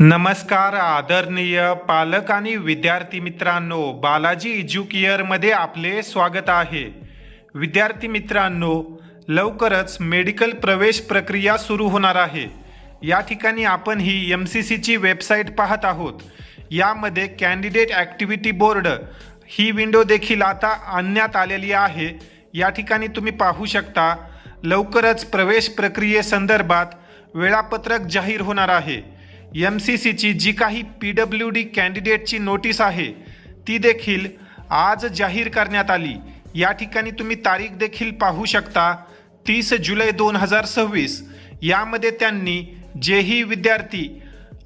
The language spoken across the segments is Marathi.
नमस्कार आदरणीय पालक आणि विद्यार्थी मित्रांनो, बालाजी एज्युकेअरमध्ये आपले स्वागत आहे। विद्यार्थी मित्रांनो, लवकरच मेडिकल प्रवेश प्रक्रिया सुरू होणार आहे। या ठिकाणी आपण ही MCCची वेबसाईट पाहत आहोत। यामध्ये कॅन्डिडेट ॲक्टिव्हिटी बोर्ड ही विंडो देखील आता आणण्यात आलेली आहे। या ठिकाणी तुम्ही पाहू शकता लवकरच प्रवेश प्रक्रियेसंदर्भात वेळापत्रक जाहीर होणार आहे। MCCची जी काही PWD कॅन्डिडेटची नोटीस आहे ती देखील आज जाहीर करण्यात आली। या ठिकाणी तुम्ही तारीख देखील पाहू शकता 30 जुलै 2026। यामध्ये त्यांनी जेही विद्यार्थी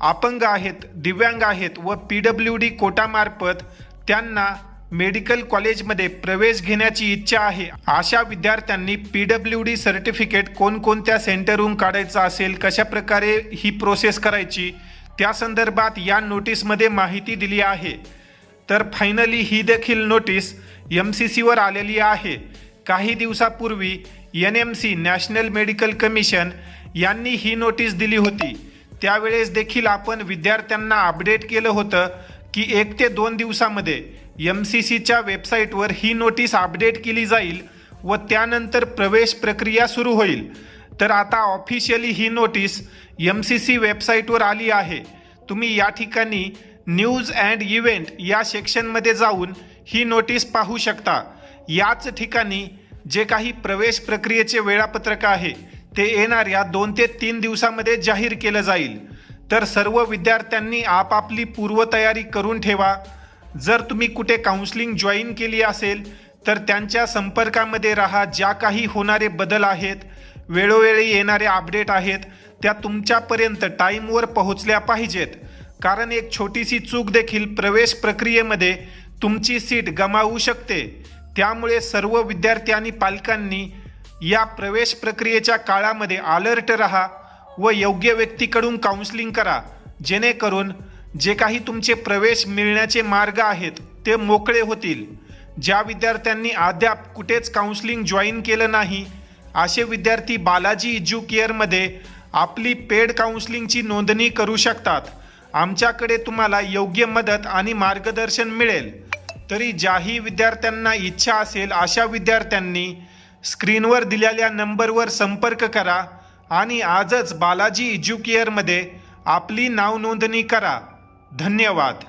अपंग आहेत, दिव्यांग आहेत व PWD कोटामार्फत त्यांना मेडिकल कॉलेजमध्ये प्रवेश घेण्याची इच्छा आहे अशा विद्यार्थ्यांनी PWD सर्टिफिकेट कोणकोणत्या सेंटरहून काढायचं असेल, कशा प्रकारे ही प्रोसेस करायची त्या संदर्भात या नोटीसमध्ये माहिती दिली आहे। तर फायनली ही देखील नोटीस MCCवर आलेली आहे। काही दिवसापूर्वी NMC नॅशनल मेडिकल कमिशन यांनी ही नोटीस दिली होती। त्यावेळेस देखील आपण विद्यार्थ्यांना अपडेट केलं होतं की 1 ते 2 दिवसामध्ये MCCच्या वेबसाईटवर ही नोटीस अपडेट केली जाईल व त्यानंतर प्रवेश प्रक्रिया सुरू होईल। तर आता ऑफिशियली ही नोटीस MCC वेबसाईटवर आली आहे। तुम्ही या ठिकाणी न्यूज अँड इव्हेंट या सेक्शनमध्ये जाऊन ही नोटीस पाहू शकता। याच ठिकाणी जे काही प्रवेश प्रक्रियेचे वेळापत्रक आहे ते येणाऱ्या 2 ते 3 दिवसामध्ये जाहीर केलं जाईल। तर सर्व विद्यार्थ्यांनी आपापली पूर्वतयारी करून ठेवा। जर तुम्ही कुठे काउन्सिलिंग जॉईन केली असेल तर त्यांच्या संपर्कामध्ये राहा। ज्या काही होणारे बदल आहेत, वेळोवेळी येणारे अपडेट आहेत त्या तुमच्यापर्यंत टाईमवर पोहोचल्या पाहिजेत। कारण एक छोटीशी चूक देखील प्रवेश प्रक्रियेमध्ये तुमची सीट गमावू शकते। त्यामुळे सर्व विद्यार्थी आणि पालकांनी या प्रवेश प्रक्रियेच्या काळामध्ये अलर्ट राहा व योग्य व्यक्तीकडून काउन्सिलिंग करा, जेणेकरून जे काही तुमचे प्रवेश मिळण्याचे मार्ग आहेत ते मोकळे होतील। ज्या विद्यार्थ्यांनी अद्याप कुठेच काउन्सिलिंग जॉईन केलं नाही असे विद्यार्थी बालाजी एज्युकेअरमध्ये आपली पेड काउन्सिलिंगची नोंदणी करू शकतात। आमच्याकडे तुम्हाला योग्य मदत आणि मार्गदर्शन मिळेल। तरी ज्याही विद्यार्थ्यांना इच्छा असेल अशा विद्यार्थ्यांनी स्क्रीनवर दिलेल्या नंबरवर संपर्क करा आणि आजच बालाजी एज्युकेअरमध्ये आपली नाव नोंदणी करा। धन्यवाद।